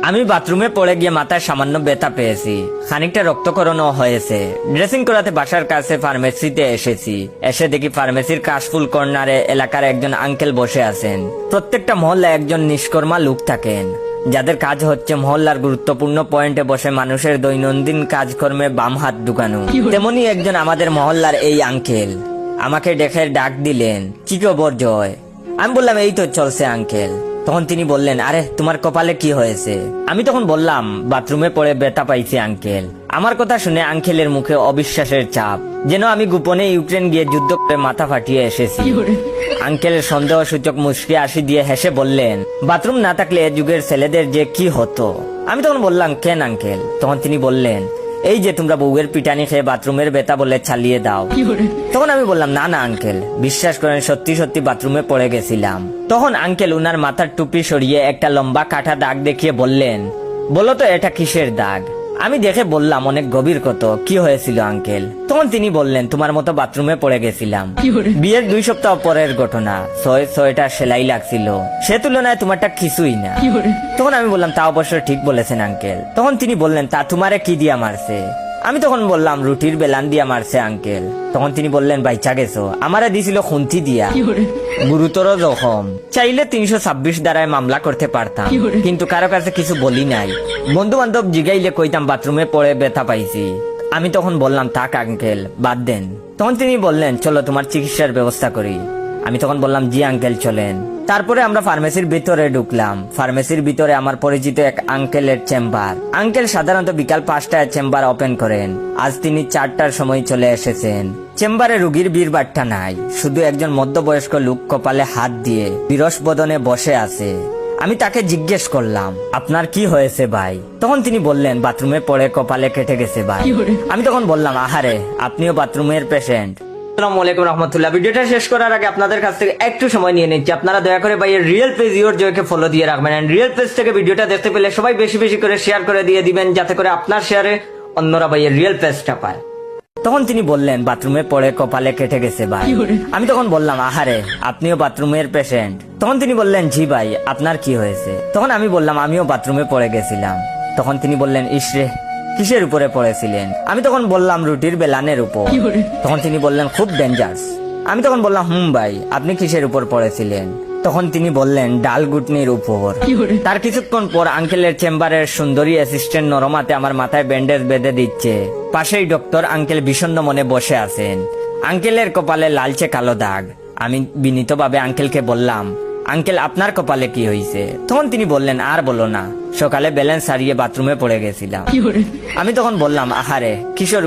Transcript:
আমি বাথরুমে পড়ে গিয়ে মাথায় সামান্য ব্যথা পেয়েছি, খানিকটা রক্তকরণও হয়েছে। ড্রেসিং করাতে বাসার কাছে ফার্মেসিতে এসেছি। এসে দেখি ফার্মেসির কাশফুল কর্নারে এলাকার একজন আঙ্কেল বসে আছেন। প্রত্যেকটা মহল্লায় একজন নিষ্কর্মা লোক থাকেন, যাদের কাজ হচ্ছে মহল্লার গুরুত্বপূর্ণ পয়েন্টে বসে মানুষের দৈনন্দিন কাজকর্মে বাম হাত ঢুকানো। তেমনি একজন আমাদের মহল্লার এই আঙ্কেল আমাকে দেখে ডাক দিলেন, কি খবর জয়? আমি বললাম, এই তো চলছে আঙ্কেল। তখন তিনি বললেন, আরে তোমার কপালে কি হয়েছে? আমি তখন বললাম, বাথরুমে পড়ে ব্যথা পাইছি আঙ্কেল। আমার কথা শুনে আঙ্কেলের মুখে অবিশ্বাসের চাপ, যেন আমি গোপনে ইউক্রেন গিয়ে যুদ্ধ করে মাথা ফাটিয়ে এসেছি। আঙ্কেল সন্দেহ সূচক মুচকি হাসি দিয়ে হেসে বললেন, বাথরুম না থাকলে এ যুগের ছেলেদের যে কি হতো। আমি তখন বললাম, কেন আঙ্কেল? তখন তিনি বললেন, এই যে তোমরা বউয়ের পিটানি খেয়ে বাথরুমের ব্যথা বলে চালিয়ে দাও। তখন আমি বললাম, না না আঙ্কেল, বিশ্বাস করেন সত্যি সত্যি বাথরুমে পড়ে গেছিলাম। তখন আঙ্কেল উনার মাথার টুপি সরিয়ে একটা লম্বা কাটা দাগ দেখিয়ে বললেন, বলো তো এটা কিসের দাগ? আমি দেখে বললাম, অনেক গভীর কত, কি হয়েছিল আঙ্কেল? তখন তিনি বললেন, তোমার মতো বাথরুমে পড়ে গেছিলাম। বিয়ের 2 সপ্তাহ পরের ঘটনা, 6টা সেলাই লাগছিল, সে তুলনায় তোমারটা কিছুই না। তখন আমি বললাম, তা অবশ্য ঠিক বলেছেন আঙ্কেল। তখন তিনি বললেন, তা তোমারে কি দিয়া মারছে? আমি তখন বললাম, রুটির বেলান দিয়া মারছে আঙ্কেল। তখন তিনি বললেন, বাইচা গেছো? আমারে দিছিল খুন্তি দিয়া, গুরুতর জখম। চাইলে 326 দ্বারায় মামলা করতে পারতাম, কিন্তু কারো কাছে কিছু বলি নাই। বন্ধু বান্ধব জিগাইলে কইতাম বাথরুমে পড়ে ব্যথা পাইছি। আমি তখন বললাম, থাক আঙ্কেল, বাদ দেন। তখন তিনি বললেন, চলো তোমার চিকিৎসার ব্যবস্থা করি। আমি তখন বললাম, জি আঙ্কেল চলেন। তারপরে আমরা ফার্মেসির ভিতরে ঢুকলাম। ফার্মেসির ভিতরে আমার পরিচিত এক আঙ্কেলের চেম্বার। আঙ্কেল সাধারণত বিকাল 5টায় চেম্বার ওপেন করেন। আজ তিনি 4টার সময় চলে এসেছেন। চেম্বারে রুগীর ভিড়ভাট্টা নাই, শুধু একজন মধ্যবয়স্ক লোক কপালে হাত দিয়ে বিরস বদনে বসে আছে। আমি তাকে জিজ্ঞেস করলাম, আপনার কি হয়েছে ভাই? তখন তিনি বললেন, বাথরুমে পড়ে কপালে কেটে গেছে ভাই। আমি তখন বললাম, আহারে, আপনিও বাথরুমের পেশেন্ট? আসসালামু আলাইকুম রহমতুল্লাহ। ভিডিওটা শেষ করার আগে আপনাদের কাছ থেকে একটু সময় নিয়ে নিচ্ছি, আপনারা দয়া করে ভাইয়ের রিয়েল পেজ ইওর জয়কে ফলো দিয়ে রাখবেন। এন্ড রিয়েল পেজ থেকে ভিডিওটা দেখতে পেলে সবাই বেশি বেশি করে শেয়ার করে দিয়ে দিবেন, যাতে করে আপনার শেয়ারে অন্যরা ভাইয়ের রিয়েল পেজটা পায়। তখন তিনি বললেন, বাথরুমে পড়ে কপালে কেটে গেছে ভাই। আমি তখন বললাম, আহারে, আপনিও বাথরুমের পেশেন্ট? তখন তিনি বললেন, জি ভাই, আপনার কি হয়েছে? তখন আমি বললাম, আমিও বাথরুমে পড়ে গেছিলাম। তখন তিনি বললেন, ইসরে, কিসের উপরে পড়েছিলেন? আমি তখন বললাম, রুটির বেলানের উপর। তখন তিনি বললেন, খুব ডেঞ্জারাস। আমি তখন বললাম, ভাই, আপনি কিসের উপর পড়েছিলেন? তখন তিনি বললেন, ডাল গুটনির উপর। তার কিছুক্ষণ পর আঙ্কেলের চেম্বারের সুন্দরী অ্যাসিস্ট্যান্ট নরমাতে আমার মাথায় ব্যান্ডেজ বেঁধে দিচ্ছে। পাশেই ডক্টর আঙ্কেল বিষণ্ণ মনে বসে আছেন। আঙ্কেলের কপালে লালচে কালো দাগ। আমি বিনীতভাবে আঙ্কেলকে বললাম, আঙ্কেল, আপনার কপালে কি হয়েছে? তখন তিনি বললেন, আর বলো না, সকালে ব্যালেন্স হারিয়ে বাথরুমে পড়ে গেছিলাম। আমি তখন বললাম, আহারে, কিশোর